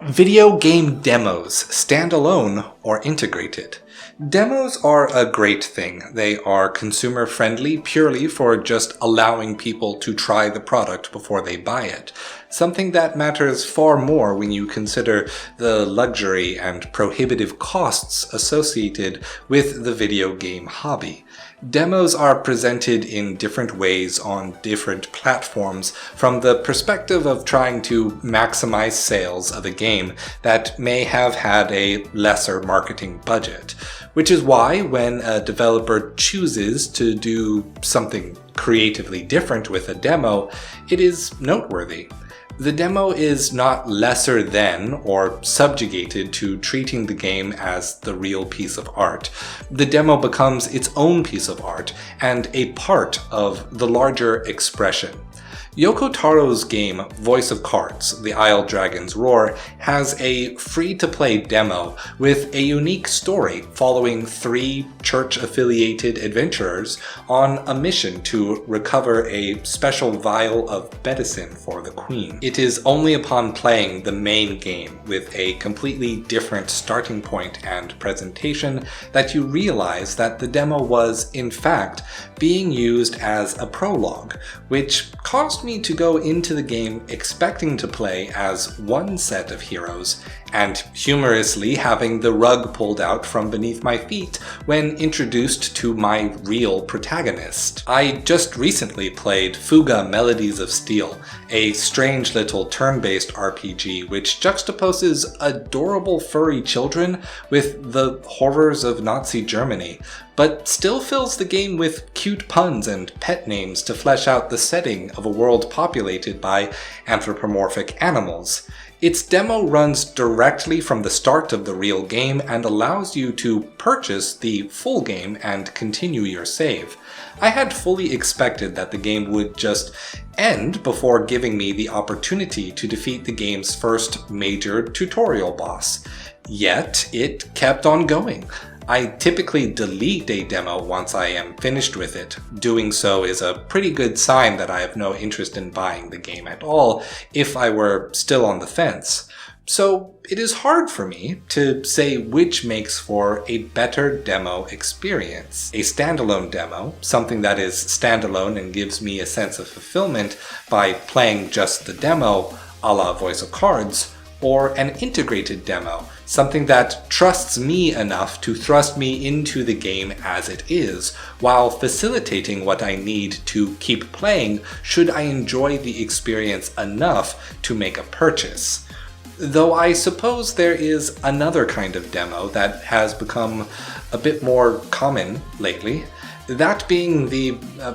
Video game demos, standalone or integrated. Demos are a great thing. They are consumer friendly purely for just allowing people to try the product before they buy it. Something that matters far more when you consider the luxury and prohibitive costs associated with the video game hobby. Demos are presented in different ways on different platforms from the perspective of trying to maximize sales of a game that may have had a lesser marketing budget. Which is why when a developer chooses to do something creatively different with a demo, it is noteworthy. The demo is not lesser than or subjugated to treating the game as the real piece of art. The demo becomes its own piece of art and a part of the larger expression. Yoko Taro's game Voice of Cards, The Isle Dragon's Roar, has a free-to-play demo with a unique story following 3 church-affiliated adventurers on a mission to recover a special vial of medicine for the Queen. It is only upon playing the main game with a completely different starting point and presentation that you realize that the demo was, in fact, being used as a prologue, which caused me to go into the game expecting to play as one set of heroes, and humorously having the rug pulled out from beneath my feet when introduced to my real protagonist. I just recently played Fuga Melodies of Steel, a strange little turn-based RPG which juxtaposes adorable furry children with the horrors of Nazi Germany, but still fills the game with cute puns and pet names to flesh out the setting of a world populated by anthropomorphic animals. Its demo runs directly from the start of the real game and allows you to purchase the full game and continue your save. I had fully expected that the game would just end before giving me the opportunity to defeat the game's first major tutorial boss. Yet, it kept on going. I typically delete a demo once I am finished with it. Doing so is a pretty good sign that I have no interest in buying the game at all if I were still on the fence. So it is hard for me to say which makes for a better demo experience. A standalone demo, something that is standalone and gives me a sense of fulfillment by playing just the demo, a la Voice of Cards, or an integrated demo, something that trusts me enough to thrust me into the game as it is, while facilitating what I need to keep playing should I enjoy the experience enough to make a purchase. Though I suppose there is another kind of demo that has become a bit more common lately. That being the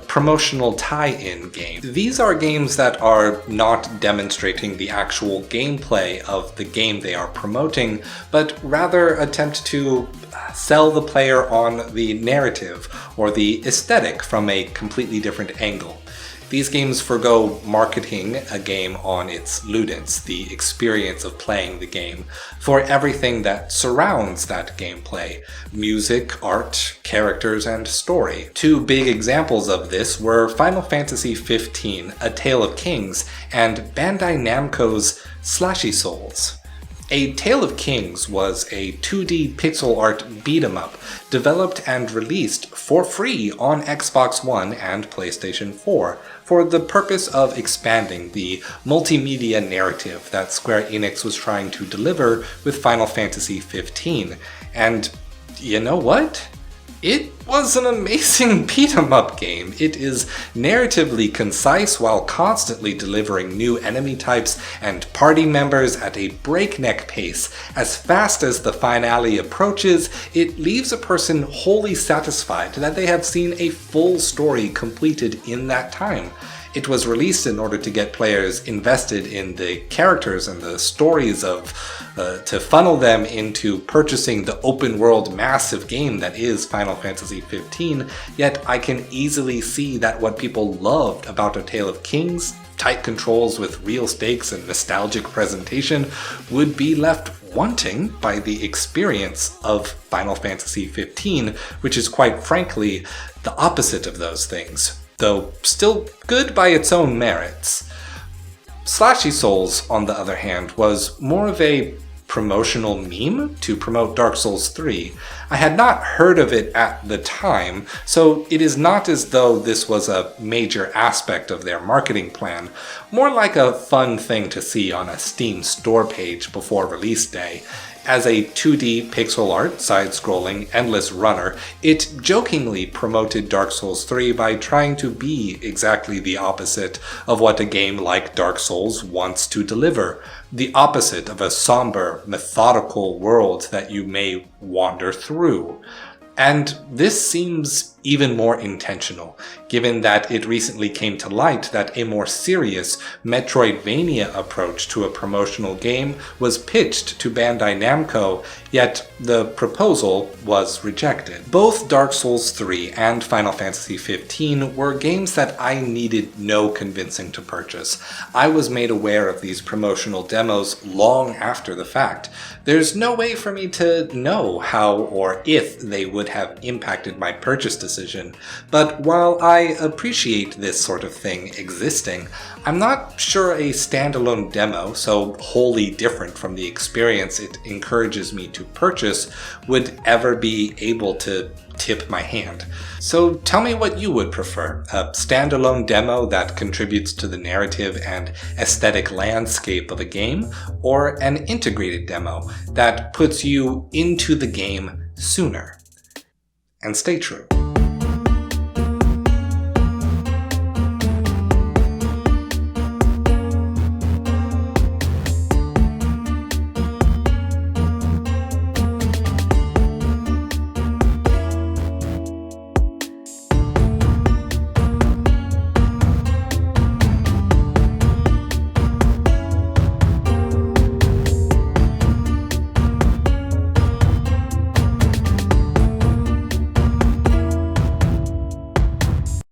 promotional tie-in game. These are games that are not demonstrating the actual gameplay of the game they are promoting, but rather attempt to sell the player on the narrative or the aesthetic from a completely different angle. These games forgo marketing a game on its ludens, the experience of playing the game, for everything that surrounds that gameplay: music, art, characters, and story. 2 big examples of this were Final Fantasy XV, A Tale of Kings, and Bandai Namco's Slashy Souls. A Tale of Kings was a 2D pixel art beat-em-up developed and released for free on Xbox One and PlayStation 4 for the purpose of expanding the multimedia narrative that Square Enix was trying to deliver with Final Fantasy XV. And you know what? It was an amazing beat-em-up game. It is narratively concise while constantly delivering new enemy types and party members at a breakneck pace. As fast as the finale approaches, it leaves a person wholly satisfied that they have seen a full story completed in that time. It was released in order to get players invested in the characters and the stories to funnel them into purchasing the open world massive game that is Final Fantasy XV, yet I can easily see that what people loved about A Tale of Kings, tight controls with real stakes and nostalgic presentation, would be left wanting by the experience of Final Fantasy XV, which is quite frankly the opposite of those things, though still good by its own merits. Slashy Souls, on the other hand, was more of a promotional meme to promote Dark Souls 3. I had not heard of it at the time, so it is not as though this was a major aspect of their marketing plan, more like a fun thing to see on a Steam store page before release day. As a 2D pixel art, side-scrolling, endless runner, it jokingly promoted Dark Souls 3 by trying to be exactly the opposite of what a game like Dark Souls wants to deliver. The opposite of a somber, methodical world that you may wander through. And this seems even more intentional, given that it recently came to light that a more serious Metroidvania approach to a promotional game was pitched to Bandai Namco, yet the proposal was rejected. Both Dark Souls 3 and Final Fantasy XV were games that I needed no convincing to purchase. I was made aware of these promotional demos long after the fact. There's no way for me to know how or if they would have impacted my purchase decision, but while I appreciate this sort of thing existing, I'm not sure a standalone demo, so wholly different from the experience it encourages me to purchase, would ever be able to tip my hand. So tell me what you would prefer, a standalone demo that contributes to the narrative and aesthetic landscape of a game, or an integrated demo that puts you into the game sooner. And stay true.